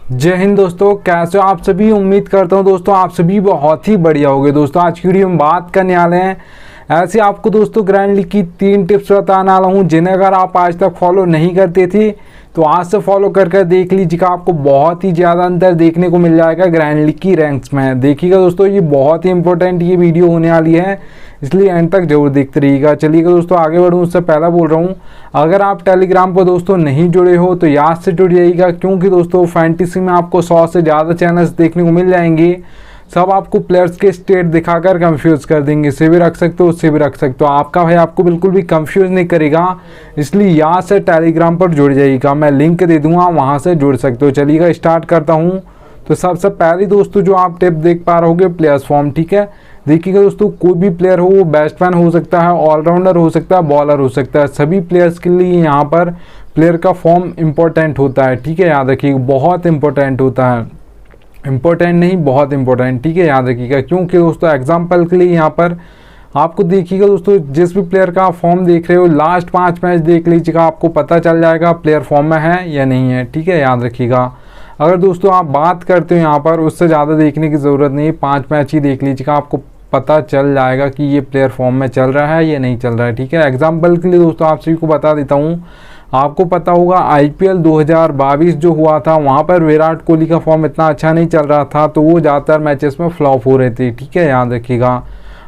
जय हिंद दोस्तों, कैसे हो आप सभी। उम्मीद करता हूं दोस्तों आप सभी बहुत ही बढ़िया होंगे। दोस्तों आज की वीडियो में बात करने वाले हैं ऐसे आपको दोस्तों ग्रैंड लीग की 3 टिप्स बताने वाला हूं जिन्हें अगर आप आज तक फॉलो नहीं करते थे तो आज से फॉलो कर देख लीजिएगा। आपको बहुत ही ज़्यादा अंतर देखने को मिल जाएगा ग्रैंड लीग की रैंक्स में। देखिएगा दोस्तों, ये बहुत ही इंपॉर्टेंट ये वीडियो होने वाली है, इसलिए एंड तक जरूर देखते रहिएगा। चलिएगा दोस्तों आगे बढ़ूँ उससे पहला बोल रहा हूँ, अगर आप टेलीग्राम पर दोस्तों नहीं जुड़े हो तो याद से जुड़ जाइएगा, क्योंकि दोस्तों फैंटेसी में आपको 100 से ज़्यादा चैनल्स देखने को मिल जाएंगे। सब आपको प्लेयर्स के स्टेट दिखाकर कंफ्यूज कर देंगे, इसे भी रख सकते हो उससे भी रख सकते हो। आपका भाई आपको बिल्कुल भी कंफ्यूज नहीं करेगा, इसलिए यहाँ से टेलीग्राम पर जुड़ जाइएगा, मैं लिंक दे दूंगा, वहाँ से जुड़ सकते हो। चलिएगा स्टार्ट करता हूँ। तो सबसे पहले दोस्तों जो आप टिप देख पा रहे होगे प्लेयर्स फॉर्म, ठीक है। देखिएगा दोस्तों, कोई भी प्लेयर हो, वो बैट्समैन हो सकता है, ऑलराउंडर हो सकता है, बॉलर हो सकता है, सभी प्लेयर्स के लिए यहाँ पर प्लेयर का फॉर्म इंपॉर्टेंट होता है, ठीक है। याद रखिएगा, बहुत इंपॉर्टेंट होता है, इंपॉर्टेंट नहीं बहुत इंपॉर्टेंट, ठीक है। याद रखिएगा, क्योंकि दोस्तों एग्जाम्पल के लिए यहाँ पर आपको देखिएगा दोस्तों, जिस भी प्लेयर का फॉर्म देख रहे हो लास्ट 5 मैच देख लीजिएगा, आपको पता चल जाएगा प्लेयर फॉर्म में है या नहीं है, ठीक है। याद रखिएगा, अगर दोस्तों आप बात करते हो यहाँ पर, उससे ज़्यादा देखने की ज़रूरत नहीं है, 5 मैच ही देख लीजिएगा, आपको पता चल जाएगा कि ये प्लेयर फॉर्म में चल रहा है या नहीं चल रहा है, ठीक है। एग्जाम्पल के लिए दोस्तों आप सभी को बता देता हूँ, आपको पता होगा IPL 2022 जो हुआ था, वहाँ पर विराट कोहली का फॉर्म इतना अच्छा नहीं चल रहा था, तो वो ज़्यादातर मैचेस में फ्लॉप हो रहे थे, ठीक है। याद रखिएगा,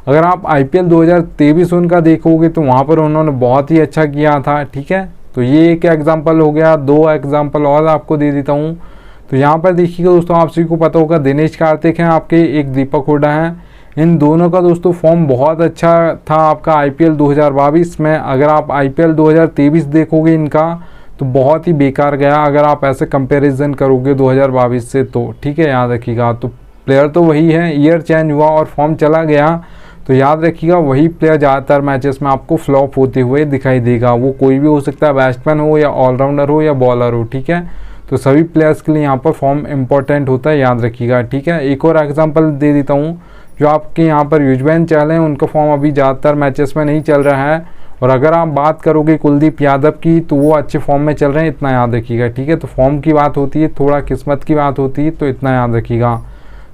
अगर आप IPL 2023 उनका देखोगे तो वहाँ पर उन्होंने बहुत ही अच्छा किया था, ठीक है। तो ये एक एग्जाम्पल हो गया, 2 एग्जाम्पल और आपको दे देता हूँ। तो यहाँ पर देखिएगा दोस्तों, आप सभी को पता होगा दिनेश कार्तिक हैं आपके, एक दीपक हुड्डा हैं, इन दोनों का दोस्तों फॉर्म बहुत अच्छा था आपका IPL 2022 में। अगर आप IPL 2023 देखोगे इनका तो बहुत ही बेकार गया, अगर आप ऐसे कंपैरिजन करोगे 2022 से तो, ठीक है। याद रखिएगा, तो प्लेयर तो वही है, ईयर चेंज हुआ और फॉर्म चला गया, तो याद रखिएगा वही प्लेयर ज़्यादातर मैचेस में आपको फ्लॉप होते हुए दिखाई देगा। वो कोई भी हो सकता है, बैट्समैन हो या ऑलराउंडर हो या बॉलर हो, ठीक है। तो सभी प्लेयर्स के लिए यहाँ पर फॉर्म इंपॉर्टेंट होता है, याद रखिएगा, ठीक है। एक और एग्जाम्पल दे देता हूँ, जो आपके यहाँ पर युजवेंद्र चहल हैं, उनका फॉर्म अभी ज़्यादातर मैचेस में नहीं चल रहा है। और अगर आप बात करोगे कुलदीप यादव की, तो वो अच्छे फॉर्म में चल रहे हैं, इतना याद रखिएगा, ठीक है। तो फॉर्म की बात होती है, थोड़ा किस्मत की बात होती है, तो इतना याद रखिएगा।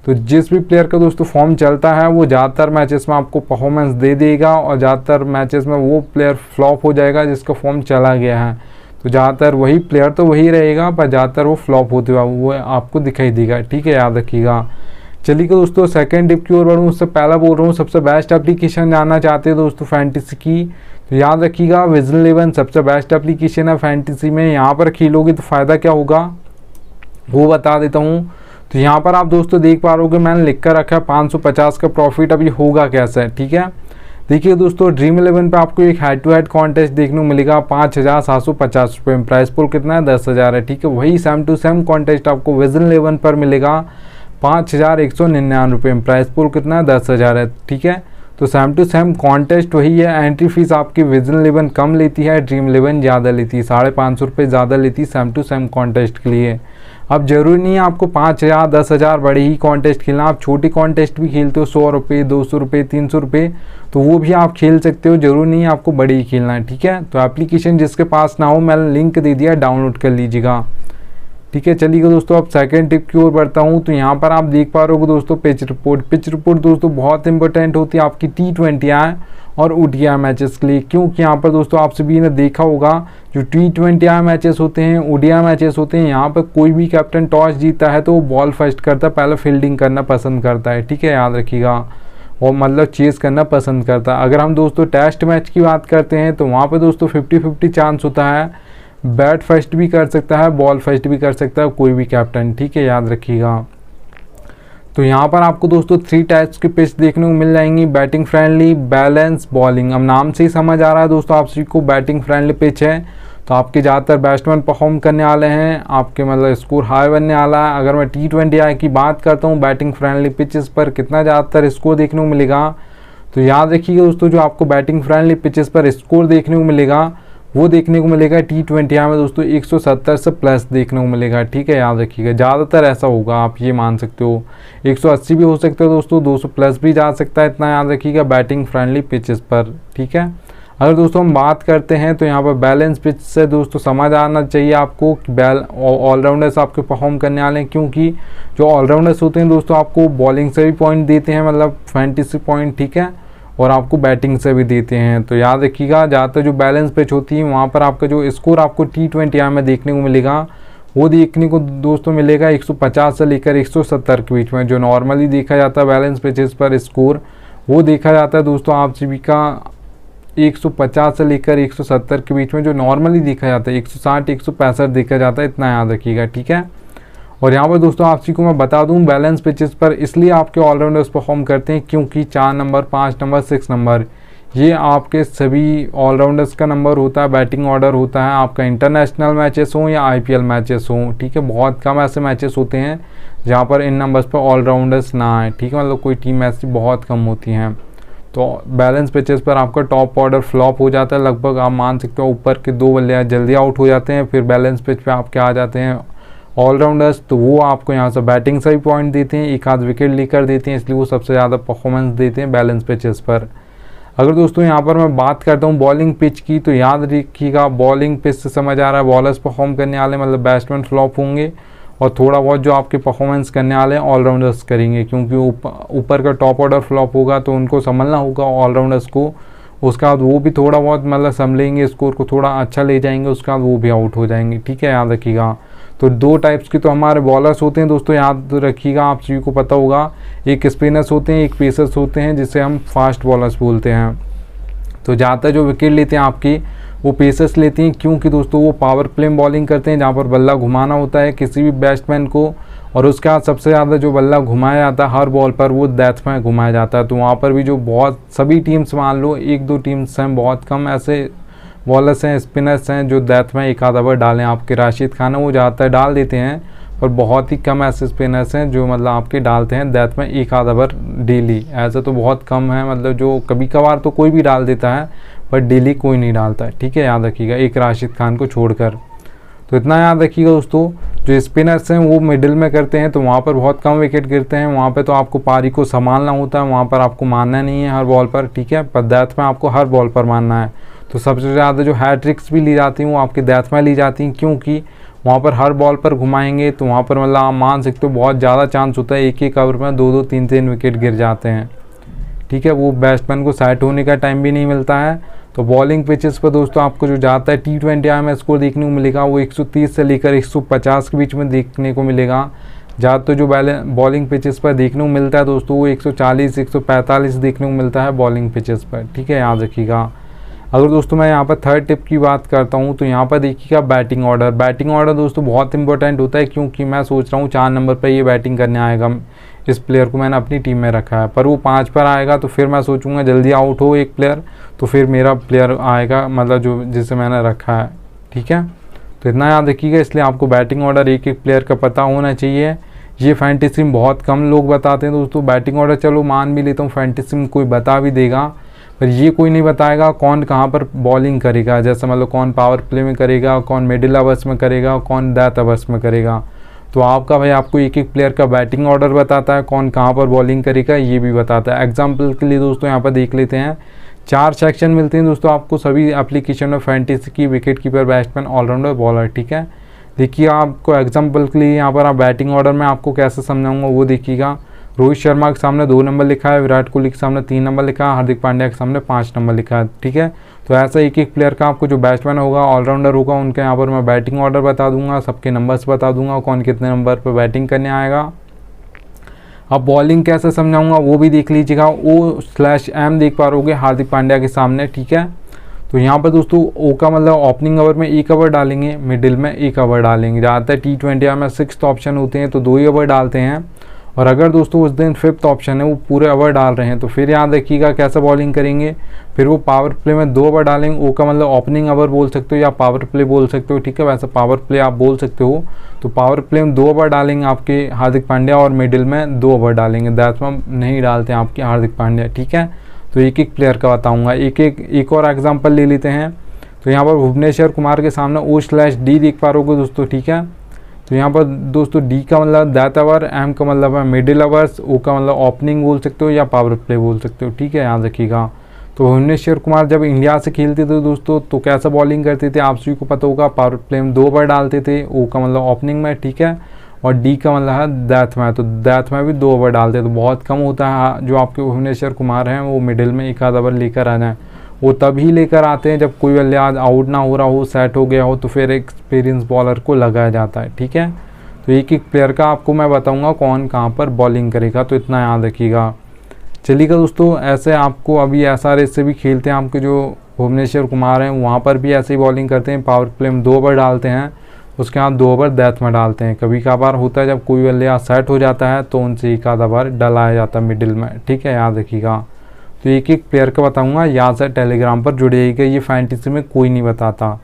तो जिस भी प्लेयर का दोस्तों फॉर्म चलता है वो ज़्यादातर मैचेस में आपको परफॉर्मेंस दे देगा, और ज़्यादातर मैचेस में वो प्लेयर फ्लॉप हो जाएगा जिसका फॉर्म चला गया है। तो ज़्यादातर वही प्लेयर तो वही रहेगा, पर ज़्यादातर वो फ्लॉप होते हुआ वो आपको दिखाई देगा, ठीक है। याद रखिएगा। चलिए दोस्तों सेकंड टिप की ओर बढ़ूँ, उससे पहला बोल रहा हूँ, सबसे बेस्ट एप्लीकेशन जानना चाहते हैं दोस्तों फैंटेसी की, तो याद रखिएगा विजन 11 सबसे बेस्ट एप्लीकेशन है फैंटेसी में। यहाँ पर खेलोगे तो फ़ायदा क्या होगा वो बता देता हूँ। तो यहाँ पर आप दोस्तों देख पा रहे हो, मैंने लिख कर रखा है 550 का प्रॉफिट। अभी होगा कैसे, ठीक है। देखिए दोस्तों, ड्रीम 11 पे आपको एक हेड टू हेड कॉन्टेस्ट देखने को मिलेगा 5750 रुपये में, प्राइस पुल कितना है 10,000 है, ठीक है। वही सेम टू सेम कॉन्टेस्ट आपको विजन 11 पर मिलेगा 5199 रुपये में, प्राइस पुल कितना है 10,000 है, ठीक है। तो सेम टू सेम कॉन्टेस्ट वही है। एंट्री फीस आपकी विजन 11 कम लेती है, ड्रीम 11 ज़्यादा लेती है, 550 रुपये ज़्यादा लेती है सेम टू सेम कॉन्टेस्ट के लिए। अब जरूरी नहीं है आपको 5000 10,000 बड़े ही कॉन्टेस्ट खेलना, आप छोटी कॉन्टेस्ट भी खेलते हो 100 रुपये 200 रुपये 300 रुपये, तो वो भी आप खेल सकते हो, जरूरी नहीं है आपको बड़ी ही खेलना है, ठीक है। तो एप्लीकेशन जिसके पास ना हो, मैंने लिंक दे दिया, डाउनलोड कर लीजिएगा, ठीक है। चलिए दोस्तों अब सेकंड टिप की ओर बढ़ता हूँ। तो यहाँ पर आप देख पा रहे हो दोस्तों पिच रिपोर्ट दोस्तों बहुत इंपॉर्टेंट होती है आपकी T20I और ODI मैचेस के लिए, क्योंकि यहाँ पर दोस्तों आप सभी ने देखा होगा जो T20I मैचेस होते हैं, ODI मैचेस होते हैं, यहाँ पर कोई भी कैप्टन टॉस जीता है तो वो बॉल फर्स्ट करता है, पहले फील्डिंग करना पसंद करता है, ठीक है। याद रखिएगा, और मतलब चेस करना पसंद करता है। अगर हम दोस्तों टेस्ट मैच की बात करते हैं तो वहाँ पर दोस्तों 50-50 चांस होता है, बैट फर्स्ट भी कर सकता है, बॉल फर्स्ट भी कर सकता है कोई भी कैप्टन, ठीक है। याद रखिएगा। तो यहाँ पर आपको दोस्तों 3 टाइप्स की पिच देखने को मिल जाएंगी, बैटिंग फ्रेंडली, बैलेंस, बॉलिंग। अब नाम से ही समझ आ रहा है दोस्तों आप सभी को बैटिंग फ्रेंडली पिच है, तो आपके ज़्यादातर बैट्समैन परफॉर्म करने वाले हैं, आपके मतलब स्कोर हाई बनने वाला है। अगर मैं T20I की बात करता हूँ बैटिंग फ्रेंडली पिचेस पर कितना ज़्यादातर स्कोर देखने को मिलेगा, तो याद रखिएगा दोस्तों जो आपको बैटिंग फ्रेंडली पिचेस पर स्कोर देखने को मिलेगा वो देखने को मिलेगा T20I में दोस्तों 170 से प्लस देखने को मिलेगा, ठीक है। याद रखिएगा, ज़्यादातर ऐसा होगा, आप ये मान सकते हो 180 भी हो सकता है दोस्तों, 200 प्लस भी जा सकता है, इतना याद रखिएगा बैटिंग फ्रेंडली पिचेस पर, ठीक है। अगर दोस्तों हम बात करते हैं तो यहाँ पर बैलेंस पिच से दोस्तों समझ आना चाहिए आपको कि ऑलराउंडर्स आपके परफॉर्म करने वाले हैं, क्योंकि जो ऑलराउंडर्स होते हैं दोस्तों आपको बॉलिंग से भी पॉइंट देते हैं, मतलब फैंटेसी पॉइंट, ठीक है, और आपको बैटिंग से भी देते हैं। तो याद रखिएगा ज़्यादातर जो बैलेंस पिच होती है वहाँ पर आपका जो स्कोर आपको T20I में देखने को मिलेगा वो देखने को दोस्तों मिलेगा 150 से लेकर 170 के बीच में। जो नॉर्मली देखा जाता है बैलेंस पिचेस पर स्कोर वो देखा जाता है दोस्तों RCB का 150 से लेकर 170 के बीच में, जो नॉर्मली देखा जाता है 160 165 देखा जाता है, इतना याद रखिएगा, ठीक है। और यहाँ पर दोस्तों आप को मैं बता दूं बैलेंस पिचेस पर इसलिए आपके ऑलराउंडर्स परफॉर्म करते हैं क्योंकि 4 नंबर 5 नंबर 6 नंबर ये आपके सभी ऑलराउंडर्स का नंबर होता है, बैटिंग ऑर्डर होता है। आपका इंटरनेशनल मैचेस हों या IPL मैचेस हों, ठीक है, बहुत कम ऐसे मैचेस होते हैं जहाँ पर इन नंबर्स पर ऑलराउंडर्स ना आए, ठीक है, मतलब कोई टीम ऐसी बहुत कम होती हैं। तो बैलेंस पिचेस पर आपका टॉप ऑर्डर फ्लॉप हो जाता है, लगभग आप मान सकते हो ऊपर के 2 बल्ले जल्दी आउट हो जाते हैं, फिर बैलेंस पिच पे आपके आ जाते हैं ऑलराउंडर्स, तो वो आपको यहाँ से बैटिंग से भी पॉइंट देते हैं, एक आध विकेट लेकर देते हैं, इसलिए वो सबसे ज़्यादा परफॉर्मेंस देते हैं बैलेंस पिचेस पर। अगर दोस्तों यहाँ पर मैं बात करता हूँ बॉलिंग पिच की, तो याद रखिएगा बॉलिंग पिच से समझ आ रहा है बॉलर्स परफॉर्म करने वाले, मतलब बैट्समैन फ्लॉप होंगे और थोड़ा बहुत जो आपके परफॉर्मेंस करने वाले हैं ऑलराउंडर्स करेंगे, क्योंकि ऊपर का टॉप ऑर्डर फ्लॉप होगा तो उनको संभलना होगा ऑलराउंडर्स को, उसके बाद वो भी थोड़ा बहुत मतलब संभलेंगे, स्कोर को थोड़ा अच्छा ले जाएंगे, उसके बाद वो भी आउट हो जाएंगे, ठीक है, याद रखिएगा। तो 2 टाइप्स के तो हमारे बॉलर्स होते हैं दोस्तों, याद रखिएगा, आप सभी को पता होगा, एक स्पिनर्स होते हैं, एक पेसर्स होते हैं, जिसे हम फास्ट बॉलर्स बोलते हैं। तो ज़्यादातर जो विकेट लेते हैं आपकी वो पेसर्स लेती हैं, क्योंकि दोस्तों वो पावर प्ले में बॉलिंग करते हैं जहाँ पर बल्ला घुमाना होता है किसी भी बैट्समैन को, और उसके बाद सबसे ज़्यादा जो बल्ला घुमाया जाता है हर बॉल पर वो डेथ में घुमाया जाता है। तो वहाँ पर भी जो बहुत सभी टीम्स मान लो 1-2 टीम्स हैं, बहुत कम ऐसे बॉलर्स हैं स्पिनर्स हैं जो डेथ में एक आधा ओवर डालें। आपके राशिद खान वो ज़्यादातर डाल देते हैं, पर बहुत ही कम ऐसे स्पिनर्स हैं जो मतलब आपके डालते हैं डेथ में एक आधा ओवर डेली, ऐसा तो बहुत कम है, मतलब जो कभी कभार तो कोई भी डाल देता है पर डेली कोई नहीं डालता है, ठीक है, याद रखिएगा, एक राशिद खान को छोड़कर। तो इतना याद रखिएगा दोस्तों, जो स्पिनर्स हैं वो मिडिल में करते हैं तो वहाँ पर बहुत कम विकेट गिरते हैं, वहाँ पे तो आपको पारी को संभालना होता है, वहाँ पर आपको मारना नहीं है हर बॉल पर, ठीक है, पर डेथ में आपको हर बॉल पर मारना है। तो सबसे ज़्यादा जो हैट्रिक्स भी ली जाती हैं वो आपके डेथ में ली जाती हैं, क्योंकि वहाँ पर हर बॉल पर घुमाएंगे तो वहाँ पर मतलब आप मान सकते हो बहुत ज़्यादा चांस होता है एक एक ओवर में 2-2 3-3 विकेट गिर जाते हैं, ठीक है, वो बैट्समैन को सेट होने का टाइम भी नहीं मिलता है। तो बॉलिंग पिचेस पर दोस्तों आपको जो जाता है T20I में स्कोर देखने को मिलेगा वो 130 से लेकर 150 के बीच में देखने को मिलेगा। ज़्यादातर जो बॉलिंग पिचेस पर देखने को मिलता है दोस्तों वो 140 145 देखने को मिलता है बॉलिंग पिचेस पर, ठीक है, याद रखिएगा। अगर दोस्तों मैं यहाँ पर थर्ड टिप की बात करता हूँ तो यहाँ पर देखिएगा बैटिंग ऑर्डर। बैटिंग ऑर्डर दोस्तों बहुत इंपॉर्टेंट होता है, क्योंकि मैं सोच रहा हूँ 4 नंबर पर ये बैटिंग करने आएगा, इस प्लेयर को मैंने अपनी टीम में रखा है, पर वो 5 पर आएगा तो फिर मैं सोचूंगा जल्दी आउट हो एक प्लेयर, तो फिर मेरा प्लेयर आएगा मतलब जो जिसे मैंने रखा है, ठीक है। तो इतना याद रखिएगा, इसलिए आपको बैटिंग ऑर्डर एक एक प्लेयर का पता होना चाहिए। ये फैंटेसी में बहुत कम लोग बताते हैं दोस्तों बैटिंग ऑर्डर, चलो मान भी लेता हूँ फैंटेसी में कोई बता भी देगा, पर ये कोई नहीं बताएगा कौन कहाँ पर बॉलिंग करेगा, जैसे मतलब कौन पावर प्ले में करेगा, कौन मिडिल ओवर्स में करेगा, कौन डेथ ओवर्स में करेगा। तो आपका भाई आपको एक एक प्लेयर का बैटिंग ऑर्डर बताता है, कौन कहाँ पर बॉलिंग करेगा ये भी बताता है। एग्जाम्पल के लिए दोस्तों यहाँ पर देख लेते हैं, 4 सेक्शन मिलते हैं दोस्तों आपको सभी एप्लीकेशन में फैंटेसी की, wicket keeper, batsman, allrounder, bowler, ठीक है। देखिए आपको एग्जाम्पल के लिए यहाँ पर आप बैटिंग ऑर्डर में आपको कैसे समझाऊंगा वो देखिएगा। रोहित शर्मा के सामने 2 नंबर लिखा है, विराट कोहली के सामने 3 नंबर लिखा है, हार्दिक पांड्या के सामने 5 नंबर लिखा है, ठीक है। तो ऐसा एक एक प्लेयर का आपको जो बैट्समैन होगा, ऑलराउंडर होगा, उनके यहाँ पर मैं बैटिंग ऑर्डर बता दूंगा, सबके नंबर्स बता दूंगा, कौन कितने नंबर पर बैटिंग करने आएगा। अब बॉलिंग कैसे समझाऊंगा वो भी देख लीजिएगा। O/M देख पा रहोगे हार्दिक पांड्या के सामने, ठीक है। तो यहाँ पर दोस्तों ओ का मतलब ओपनिंग ओवर में 1 ओवर डालेंगे, मिडिल में 1 ओवर डालेंगे। ज़्यादातर T20I में 6th ऑप्शन होते हैं तो 2 ही ओवर डालते हैं, और अगर दोस्तों उस दिन 5th ऑप्शन है वो पूरे ओवर डाल रहे हैं तो फिर याद रखिएगा कैसा बॉलिंग करेंगे, फिर वो पावर प्ले में 2 ओवर डालेंगे। ओ का मतलब ओपनिंग ओवर बोल सकते हो या पावर प्ले बोल सकते हो, ठीक है, वैसे पावर प्ले आप बोल सकते हो। तो पावर प्ले में 2 ओवर डालेंगे आपके हार्दिक पांड्या, और मिडिल में 2 ओवर डालेंगे, दैट में नहीं डालते हैं आपके हार्दिक पांड्या, ठीक है। तो एक एक प्लेयर का बताऊँगा, एक और एग्जाम्पल ले लेते हैं। तो यहाँ पर भुवनेश्वर कुमार के सामने O/D देख पा रहोगे दोस्तों, ठीक है। तो यहाँ पर दोस्तों D का मतलब डेथ ओवर, M का मतलब है मिडिल ओवर्स, O का मतलब ओपनिंग बोल सकते हो या पावर प्ले बोल सकते हो, ठीक है, याद रखिएगा। तो भुवनेश्वर कुमार जब इंडिया से खेलते थे दोस्तों तो कैसा बॉलिंग करते थे आप सभी को पता होगा। पावर प्ले में 2 ओवर डालते थे, ओ का मतलब ओपनिंग में, ठीक है, और डी का मतलब है डेथ में, तो डेथ में भी 2 ओवर डालते तो बहुत कम होता है। जो आपके भुवनेश्वर कुमार हैं वो मिडिल में 1 आध ओवर लेकर आ जाए, वो तभी लेकर आते हैं जब कोई बल्लेबाज आउट ना हो रहा हो, सेट हो गया हो, तो फिर एक्सपीरियंस बॉलर को लगाया जाता है, ठीक है। तो एक एक प्लेयर का आपको मैं बताऊंगा कौन कहाँ पर बॉलिंग करेगा, तो इतना याद रखिएगा। चलिएगा दोस्तों, ऐसे आपको अभी SRH से भी खेलते हैं आपके जो भुवनेश्वर कुमार हैं, वहाँ पर भी ऐसे ही बॉलिंग करते हैं। पावर प्ले में 2 ओवर डालते हैं, उसके बाद 2 ओवर डेथ में डालते हैं। कभी कभार होता है जब कोई बल्लेबाज सेट हो जाता है तो उनसे 1 आध ओवर डलाया जाता है मिडिल में, ठीक है, याद रखिएगा। तो एक एक प्लेयर का बताऊंगा, याद से टेलीग्राम पर जुड़िएगा, ये फैंटेसी में कोई नहीं बताता।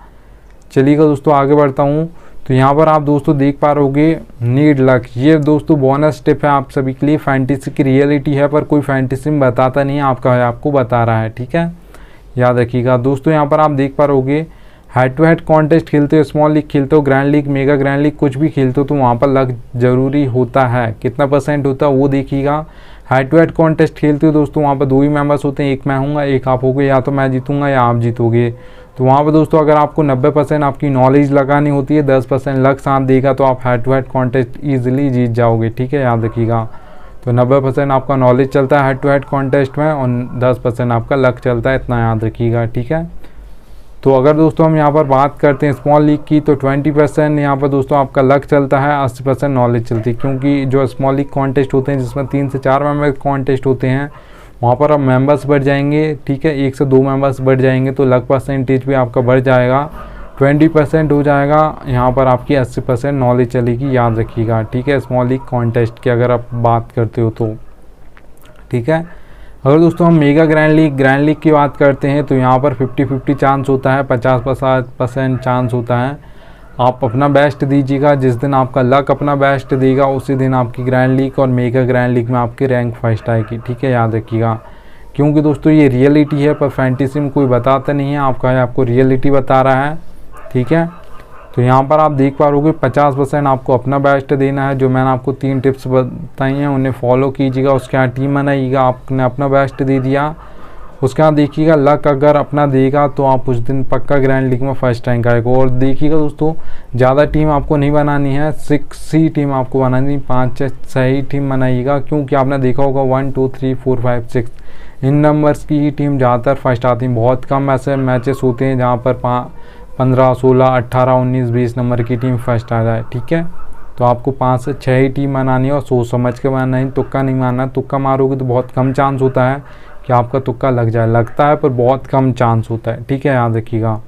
चलिएगा दोस्तों, आगे बढ़ता हूँ। तो यहाँ पर आप दोस्तों देख पा रहोगे नीड लक, ये दोस्तों बोनस टिप है आप सभी के लिए। फैंटेसी की रियलिटी है पर कोई फैंटेसी में बताता नहीं है, आपको बता रहा है, ठीक है, याद रखिएगा। दोस्तों यहाँ पर आप देख पा रहोगे हेड टू हेड कॉन्टेस्ट खेलते हो, स्मॉल लीग खेलते हो, grand league, mega grand league, कुछ भी खेलते हो तो वहाँ पर लक जरूरी होता है। कितना % होता है वो देखिएगा। हेड टू हेड कॉन्टेस्ट खेलते हो दोस्तों, वहाँ पर 2 ही मेंबर्स होते हैं, एक मैं हूँगा, एक आप होगे, या तो मैं जीतूंगा या आप जीतोगे। तो वहाँ पर दोस्तों अगर आपको 90% आपकी नॉलेज लगानी होती है, 10% लक साथ देगा, तो आप head to head contest easily जीत जाओगे, ठीक है, याद रखिएगा। तो 90% आपका नॉलेज चलता है हेड टू हेड कॉन्टेस्ट में और 10% आपका लक चलता है, इतना याद रखिएगा, ठीक है। तो अगर दोस्तों हम यहाँ पर बात करते हैं स्मॉल लीग की, तो 20% यहाँ पर दोस्तों आपका लक चलता है, 80% नॉलेज चलती है। क्योंकि जो स्मॉल लीग कॉन्टेस्ट होते हैं जिसमें 3 से 4 मेंबर कॉन्टेस्ट होते हैं, वहाँ पर अब मेंबर्स बढ़ जाएंगे, ठीक है, 1 से 2 मेंबर्स बढ़ जाएंगे तो लक % भी आपका बढ़ जाएगा, 20% हो जाएगा। यहाँ पर आपकी 80% नॉलेज चलेगी, याद रखिएगा, ठीक है, स्मॉल लीग कॉन्टेस्ट की अगर आप बात करते हो तो, ठीक है। अगर दोस्तों हम मेगा ग्रैंड लीग की बात करते हैं तो यहाँ पर 50-50 चांस होता है, 50% चांस होता है। आप अपना बेस्ट दीजिएगा, जिस दिन आपका लक अपना बेस्ट देगा उसी दिन आपकी ग्रैंड लीग और मेगा ग्रैंड लीग में आपकी रैंक फर्स्ट आएगी, ठीक है, याद रखिएगा। क्योंकि दोस्तों ये रियलिटी है पर फैंटेसी में कोई बताता नहीं है, आपको रियलिटी बता रहा है, ठीक है। तो यहाँ पर आप देख पा रहोगे 50% आपको अपना बेस्ट देना है। जो मैंने आपको 3 टिप्स बताई हैं उन्हें फॉलो कीजिएगा, उसके बाद टीम बनाइएगा, आपने अपना बेस्ट दे दिया, उसके बाद देखिएगा लक अगर अपना देगा तो आप उस दिन पक्का ग्रैंड लीग में फर्स्ट रैंक आएगा। और देखिएगा दोस्तों ज़्यादा टीम आपको नहीं बनानी है, 6 ही टीम आपको बनानी, 5-6 ही टीम बनाइएगा। क्योंकि आपने देखा होगा 1 2 3 4 5 6 इन नंबर्स की ही टीम ज़्यादातर फर्स्ट आती हैं। बहुत कम ऐसे मैचेस होते हैं जहाँ पर 15 16 18 19 20 नंबर की टीम फर्स्ट आ जाए, ठीक है। तो आपको 5 से 6 ही टीम बनानी है और सोच समझ के बनाना है, तुक्का नहीं मारना। तुक्का मारोगे तो बहुत कम चांस होता है कि आपका तुक्का लग जाए, लगता है पर बहुत कम चांस होता है, ठीक है, याद रखिएगा।